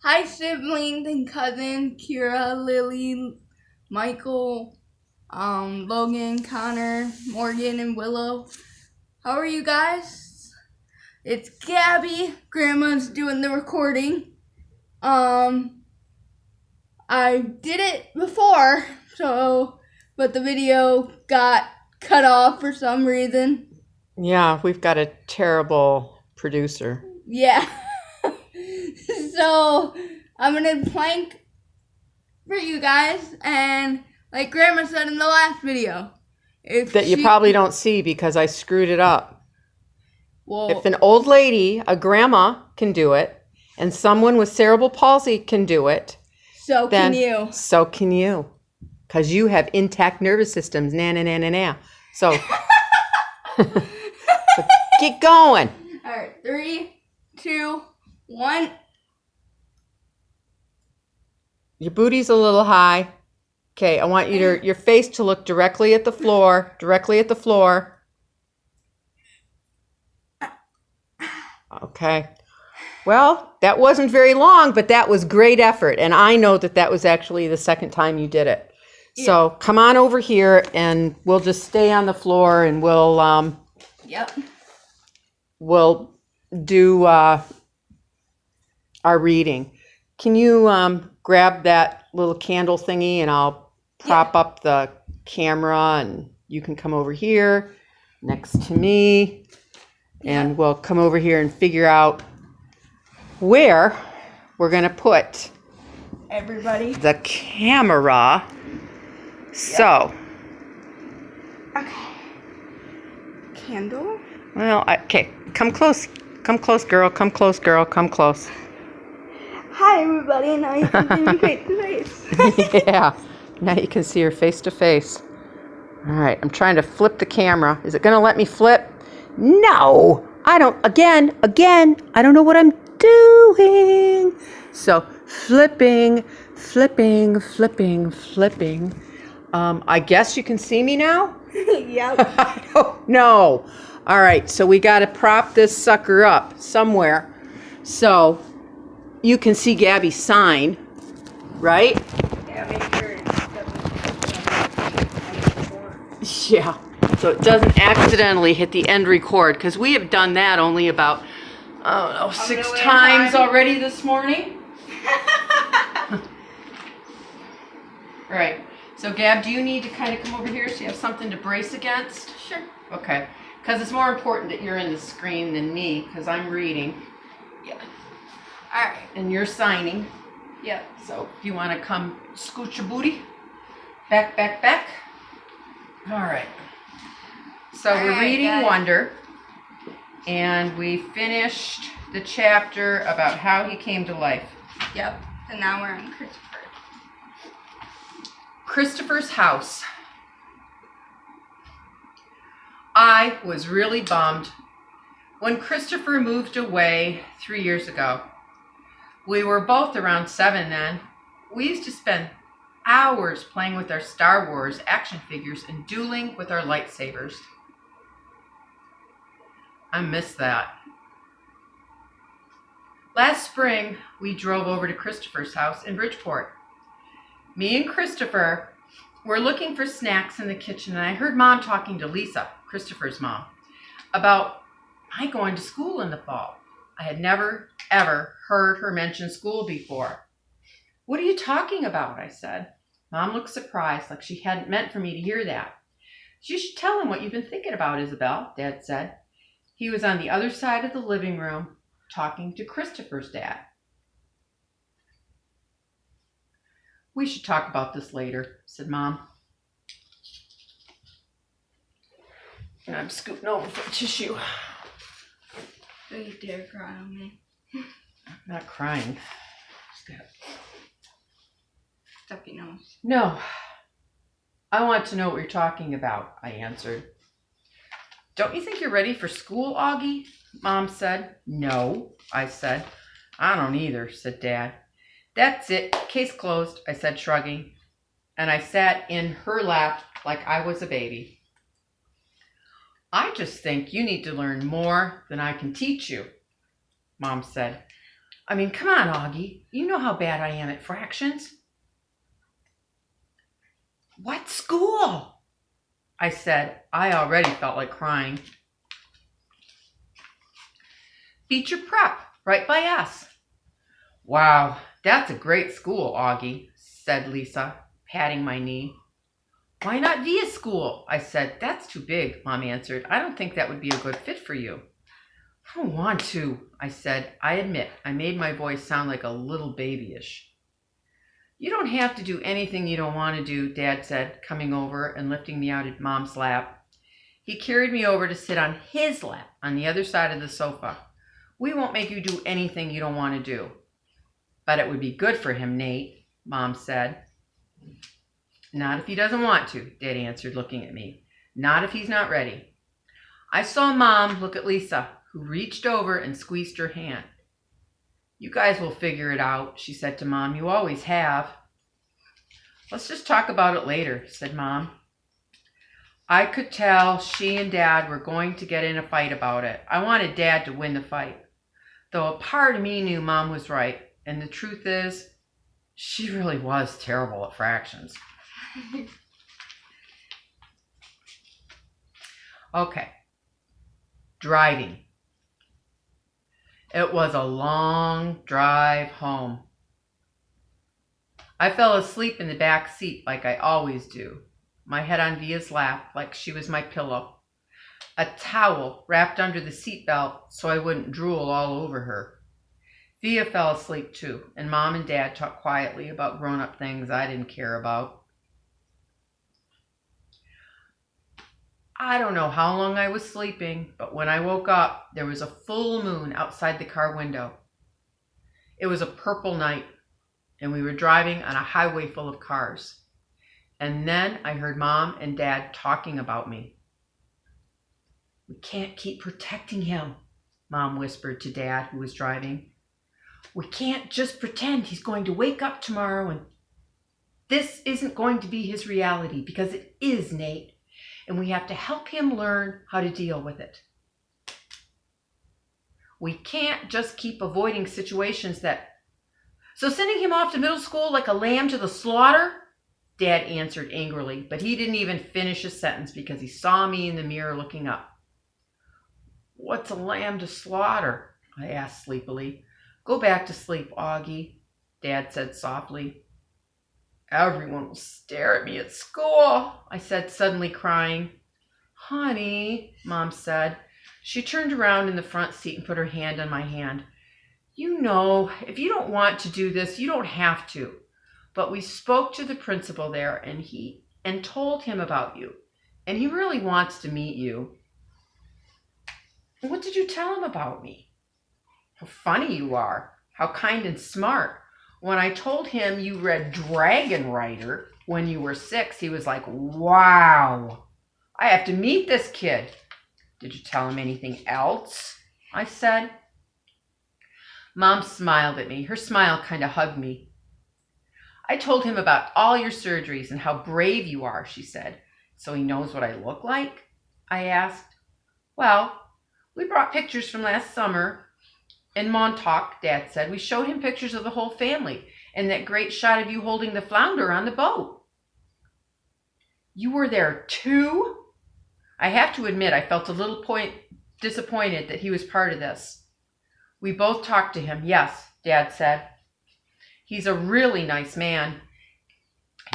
Hi, siblings and cousins, Kira, Lily, Michael, Logan, Connor, Morgan, and Willow. How are you guys? It's Gabby. Grandma's doing the recording. I did it before, but the video got cut off for some reason. Yeah, we've got a terrible producer. Yeah. So I'm gonna plank for you guys, and like Grandma said in the last video, That you probably don't see because I screwed it up. Well, if an old lady, a grandma, can do it, and someone with cerebral palsy can do it, so then can you. So can you. Because you have intact nervous systems. So, so get going. All right, 3, 2, 1. Your booty's a little high. Okay, I want your face to look directly at the floor. Okay. Well, that wasn't very long, but that was great effort. And I know that was actually the second time you did it. Yeah. So come on over here and we'll just stay on the floor and we'll we'll do our reading. Can you grab that little candle thingy and I'll prop up the camera and you can come over here next to me and we'll come over here and figure out where we're going to put the camera. So. Okay. Candle? Well, okay. Come close. Come close, girl. Come close, girl. Come close. Hi, everybody. Now you can see me face to face. Yeah. Now you can see her face to face. All right. I'm trying to flip the camera. Is it going to let me flip? No. I don't. Again. I don't know what I'm doing. So flipping. I guess you can see me now? Yep. I don't know. All right. So we got to prop this sucker up somewhere. So you can see Gabby's sign, right? Yeah, make sure it doesn't. Yeah. So it doesn't accidentally hit the end record, because we have done that only about, I don't know, 6 times already this morning. All right. So Gab, do you need to kind of come over here so you have something to brace against? Sure. Okay. Because it's more important that you're in the screen than me, because I'm reading. Yeah. All right. And you're signing. Yep. So if you want to come scoot your booty. Back. All right. So we're reading Wonder. And we finished the chapter about how he came to life. Yep. And now we're on Christopher. Christopher's house. I was really bummed when Christopher moved away 3 years ago. We were both around 7 then. We used to spend hours playing with our Star Wars action figures and dueling with our lightsabers. I miss that. Last spring, we drove over to Christopher's house in Bridgeport. Me and Christopher were looking for snacks in the kitchen, and I heard Mom talking to Lisa, Christopher's mom, about my going to school in the fall. I had never, ever heard her mention school before. What are you talking about? I said. Mom looked surprised, like she hadn't meant for me to hear that. You should tell him what you've been thinking about, Isabel, Dad said. He was on the other side of the living room talking to Christopher's dad. We should talk about this later, said Mom. And I'm scooting over for tissue. Don't you dare cry on me. I'm not crying. Stuffy nose. No. I want to know what you're talking about, I answered. Don't you think you're ready for school, Augie? Mom said. No, I said. I don't either, said Dad. That's it. Case closed, I said, shrugging. And I sat in her lap like I was a baby. I just think you need to learn more than I can teach you, Mom said. I mean, come on, Augie. You know how bad I am at fractions. What school? I said. I already felt like crying. Beecher Prep, right by us. Wow, that's a great school, Augie, said Lisa, patting my knee. Why not Via School? I said. That's too big, Mom answered. I don't think that would be a good fit for you. I don't want to, I said. I admit, I made my voice sound like a little babyish. You don't have to do anything you don't want to do, Dad said, coming over and lifting me out of Mom's lap. He carried me over to sit on his lap on the other side of the sofa. We won't make you do anything you don't want to do. But it would be good for him, Nate, Mom said. Not if he doesn't want to, Dad answered, looking at me. Not if he's not ready. I saw Mom look at Lisa, who reached over and squeezed her hand. You guys will figure it out, she said to Mom. You always have. Let's just talk about it later, said Mom. I could tell she and Dad were going to get in a fight about it. I wanted Dad to win the fight, though a part of me knew Mom was right. And the truth is, she really was terrible at fractions. Okay. Driving. It was a long drive home. I fell asleep in the back seat like I always do, my head on Via's lap like she was my pillow, a towel wrapped under the seatbelt so I wouldn't drool all over her. Via fell asleep too, and Mom and Dad talked quietly about grown-up things I didn't care about. I don't know how long I was sleeping, but when I woke up, there was a full moon outside the car window. It was a purple night, and we were driving on a highway full of cars. And then I heard Mom and Dad talking about me. We can't keep protecting him, Mom whispered to Dad, who was driving. We can't just pretend he's going to wake up tomorrow and this isn't going to be his reality, because it is, Nate. And we have to help him learn how to deal with it. We can't just keep avoiding situations that... So sending him off to middle school like a lamb to the slaughter? Dad answered angrily, but he didn't even finish his sentence because he saw me in the mirror looking up. What's a lamb to slaughter? I asked sleepily. Go back to sleep, Augie, Dad said softly. Everyone will stare at me at school, I said, suddenly crying. Honey, Mom said. She turned around in the front seat and put her hand on my hand. You know, if you don't want to do this, you don't have to. But we spoke to the principal there and told him about you. And he really wants to meet you. What did you tell him about me? How funny you are. How kind and smart. When I told him you read Dragon Rider when you were 6, he was like, wow, I have to meet this kid. Did you tell him anything else? I said. Mom smiled at me. Her smile kind of hugged me. I told him about all your surgeries and how brave you are, she said. So he knows what I look like? I asked. Well, we brought pictures from last summer. In Montauk, Dad said, we showed him pictures of the whole family and that great shot of you holding the flounder on the boat. You were there too? I have to admit, I felt a little disappointed that he was part of this. We both talked to him, yes, Dad said. He's a really nice man.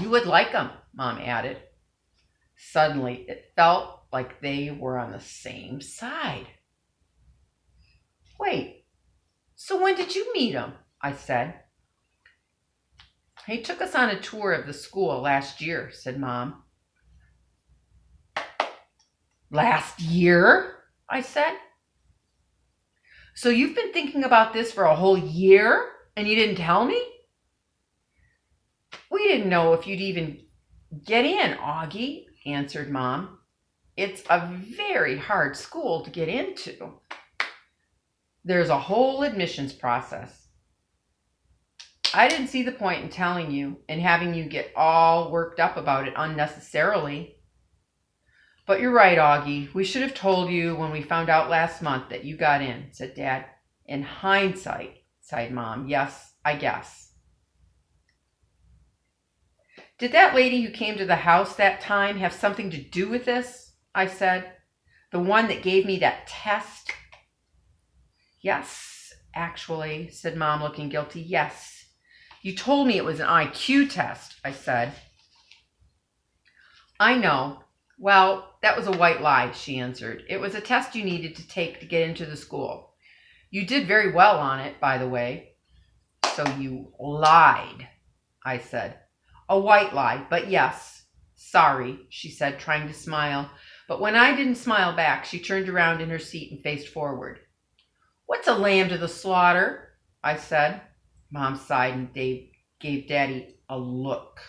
You would like him, Mom added. Suddenly, it felt like they were on the same side. Wait. So when did you meet him? I said. He took us on a tour of the school last year, said Mom. Last year? I said. So you've been thinking about this for a whole year and you didn't tell me? We didn't know if you'd even get in, Augie, answered Mom. It's a very hard school to get into. There's a whole admissions process. I didn't see the point in telling you and having you get all worked up about it unnecessarily. But you're right, Augie. We should have told you when we found out last month that you got in, said Dad. In hindsight, sighed Mom. Yes, I guess. Did that lady who came to the house that time have something to do with this? I said. The one that gave me that test? Yes, actually, said Mom, looking guilty. Yes. You told me it was an IQ test, I said. I know. Well, that was a white lie, she answered. It was a test you needed to take to get into the school. You did very well on it, by the way. So you lied, I said. A white lie, but yes. Sorry, she said, trying to smile. But when I didn't smile back, she turned around in her seat and faced forward. What's a lamb to the slaughter? I said. Mom sighed and gave Daddy a look.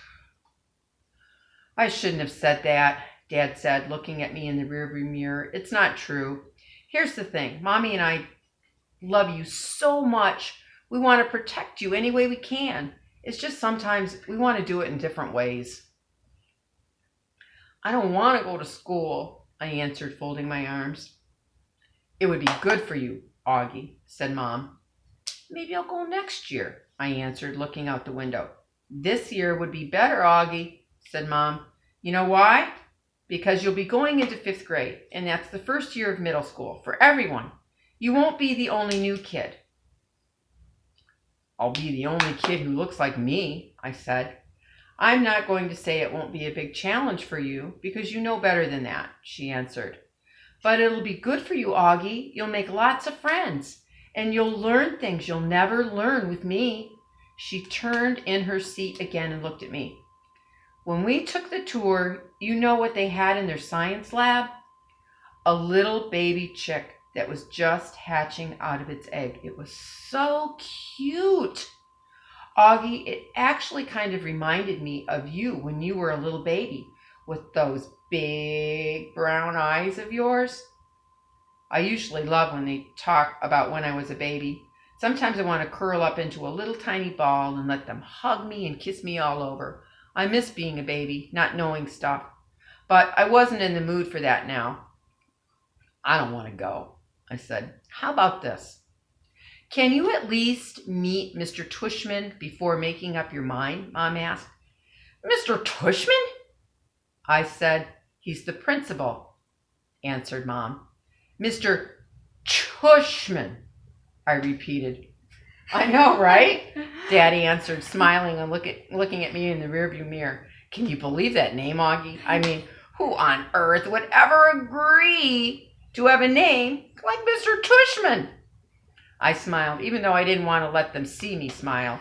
I shouldn't have said that, Dad said, looking at me in the rearview mirror. It's not true. Here's the thing. Mommy and I love you so much. We want to protect you any way we can. It's just sometimes we want to do it in different ways. I don't want to go to school, I answered, folding my arms. It would be good for you, Augie, said Mom. Maybe I'll go next year, I answered, looking out the window. This year would be better, Augie, said Mom. You know why? Because you'll be going into 5th grade, and that's the first year of middle school for everyone. You won't be the only new kid. I'll be the only kid who looks like me, I said. I'm not going to say it won't be a big challenge for you, because you know better than that, she answered. But it'll be good for you, Augie. You'll make lots of friends, and you'll learn things you'll never learn with me. She turned in her seat again and looked at me. When we took the tour, you know what they had in their science lab? A little baby chick that was just hatching out of its egg. It was so cute. Augie, it actually kind of reminded me of you when you were a little baby with those big brown eyes of yours. I usually love when they talk about when I was a baby. Sometimes I want to curl up into a little tiny ball and let them hug me and kiss me all over. I miss being a baby, not knowing stuff. But I wasn't in the mood for that now. I don't want to go, I said. How about this? Can you at least meet Mr. Tushman before making up your mind? Mom asked. Mr. Tushman? I said. He's the principal, answered Mom. Mr. Tushman, I repeated. I know, right? Daddy answered, smiling and looking at me in the rearview mirror. Can you believe that name, Augie? I mean, who on earth would ever agree to have a name like Mr. Tushman? I smiled, even though I didn't want to let them see me smile.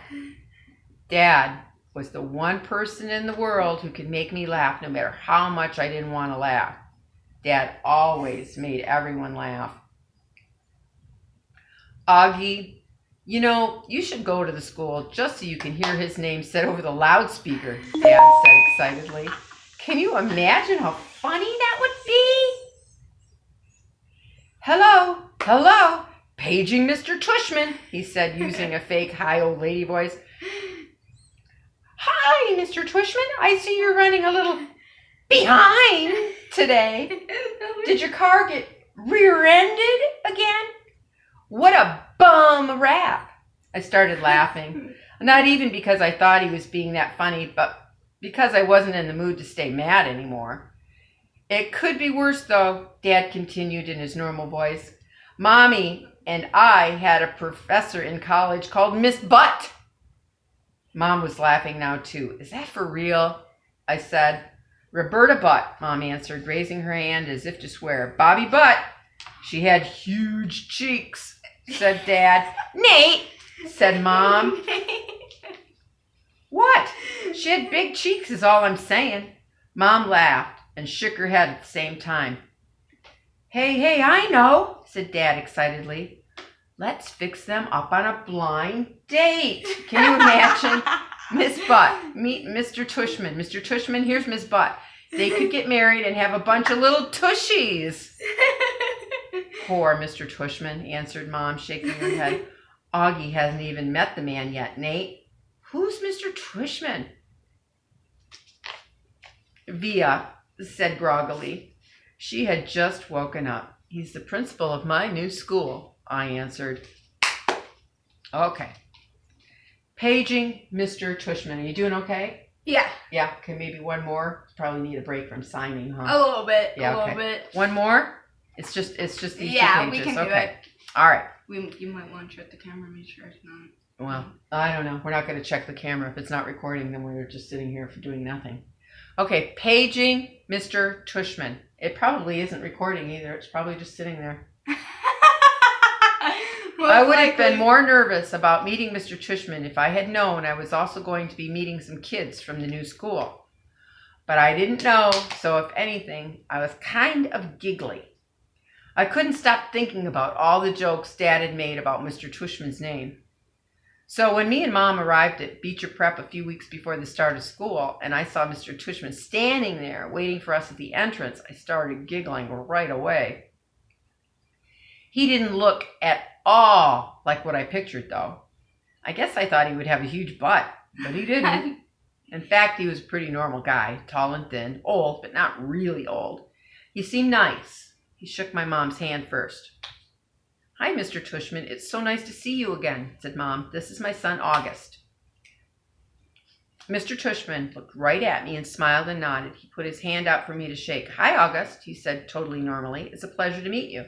Dad was the one person in the world who could make me laugh no matter how much I didn't want to laugh. Dad always made everyone laugh. Augie, you know, you should go to the school just so you can hear his name said over the loudspeaker, Dad said excitedly. Can you imagine how funny that would be? Hello, hello, paging Mr. Tushman, he said, using a fake high old lady voice. Hi, Mr. Tushman, I see you're running a little behind today. Did your car get rear-ended again? What a bum rap. I started laughing. Not even because I thought he was being that funny, but because I wasn't in the mood to stay mad anymore. It could be worse, though, Dad continued in his normal voice. Mommy and I had a professor in college called Miss Butt. Mom was laughing now, too. Is that for real? I said. Roberta Butt, Mom answered, raising her hand as if to swear. Bobby Butt. She had huge cheeks, said Dad. Nate, said Mom. What? She had big cheeks is all I'm saying. Mom laughed and shook her head at the same time. Hey, I know, said Dad excitedly. Let's fix them up on a blind date. Can you imagine? Miss Butt, meet Mr. Tushman. Mr. Tushman, here's Miss Butt. They could get married and have a bunch of little tushies. Poor Mr. Tushman, answered Mom, shaking her head. Augie hasn't even met the man yet. Nate, who's Mr. Tushman? Via said groggily. She had just woken up. He's the principal of my new school, I answered. Okay. Paging Mr. Tushman. Are you doing okay? Yeah, Yeah. Okay, maybe one more. Probably need a break from signing, huh? a little bit. Yeah, a little okay. bit. One more? It's just these two pages. Yeah, we can do Okay. it. All right. You might want to check the camera, make sure it's not. Well, I don't know. We're not going to check the camera. If it's not recording, then we're just sitting here for doing nothing. Okay, paging Mr. Tushman. It probably isn't recording either. It's probably just sitting there. I would have been more nervous about meeting Mr. Tushman if I had known I was also going to be meeting some kids from the new school. But I didn't know, so if anything, I was kind of giggly. I couldn't stop thinking about all the jokes Dad had made about Mr. Tushman's name. So when me and Mom arrived at Beecher Prep a few weeks before the start of school, and I saw Mr. Tushman standing there waiting for us at the entrance, I started giggling right away. He didn't look at all like what I pictured, though. I guess I thought he would have a huge butt, but he didn't. In fact, he was a pretty normal guy, tall and thin, old, but not really old. He seemed nice. He shook my mom's hand first. "Hi, Mr. Tushman. It's so nice to see you again," said Mom. "This is my son, August." Mr. Tushman looked right at me and smiled and nodded. He put his hand out for me to shake. "Hi, August," he said totally normally. "It's a pleasure to meet you."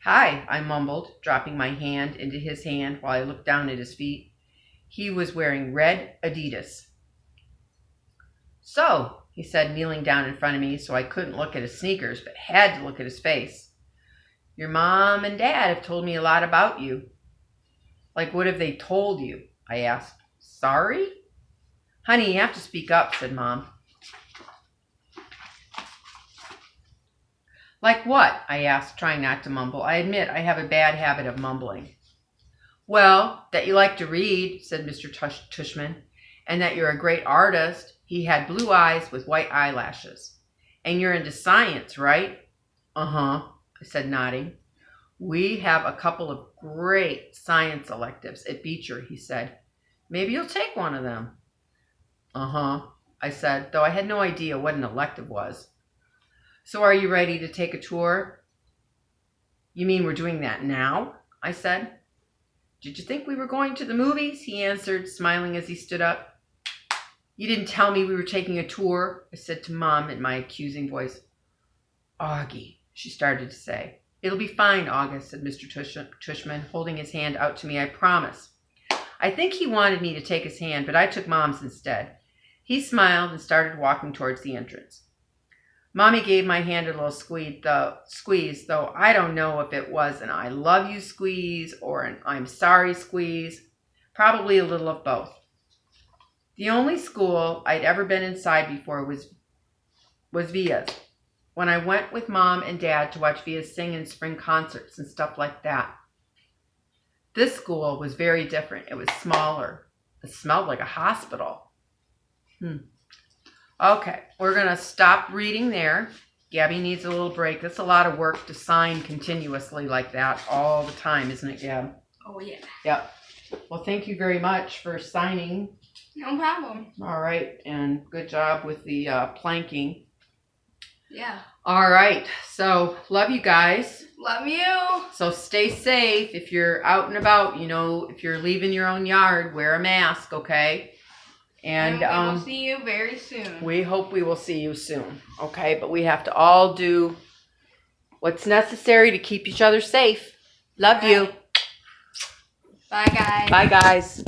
"Hi," I mumbled, dropping my hand into his hand while I looked down at his feet. He was wearing red Adidas. "So," he said, kneeling down in front of me so I couldn't look at his sneakers, but had to look at his face. "Your mom and dad have told me a lot about you." "Like what have they told you?" I asked. "Sorry?" "Honey, you have to speak up," said Mom. "Like what?" I asked, trying not to mumble. I admit I have a bad habit of mumbling. "Well, that you like to read," said Mr. Tushman, "and that you're a great artist." He had blue eyes with white eyelashes. "And you're into science, right?" "Uh-huh," I said, nodding. "We have a couple of great science electives at Beecher," he said. "Maybe you'll take one of them." "Uh-huh," I said, though I had no idea what an elective was. "So are you ready to take a tour?" "You mean we're doing that now?" I said. "Did you think we were going to the movies?" he answered, smiling as he stood up. "You didn't tell me we were taking a tour," I said to Mom in my accusing voice. "Augie," she started to say. "It'll be fine, August," said Mr. Tushman, holding his hand out to me. "I promise." I think he wanted me to take his hand, but I took Mom's instead. He smiled and started walking towards the entrance. Mommy gave my hand a little squeeze, though I don't know if it was an I love you squeeze or an I'm sorry squeeze. Probably a little of both. The only school I'd ever been inside before was Via's, when I went with Mom and Dad to watch Via sing in spring concerts and stuff like that. This school was very different. It was smaller. It smelled like a hospital. Okay, we're going to stop reading there. Gabby needs a little break. That's a lot of work to sign continuously like that all the time, isn't it, Gab? Oh, yeah. Yep. Well, thank you very much for signing. No problem. All right, and good job with the planking. Yeah. All right, so love you guys. Love you. So stay safe. If you're out and about, if you're leaving your own yard, wear a mask, okay? And we will see you very soon. We hope we will see you soon, okay? But we have to all do what's necessary to keep each other safe. Love you. Bye, guys. Bye, guys.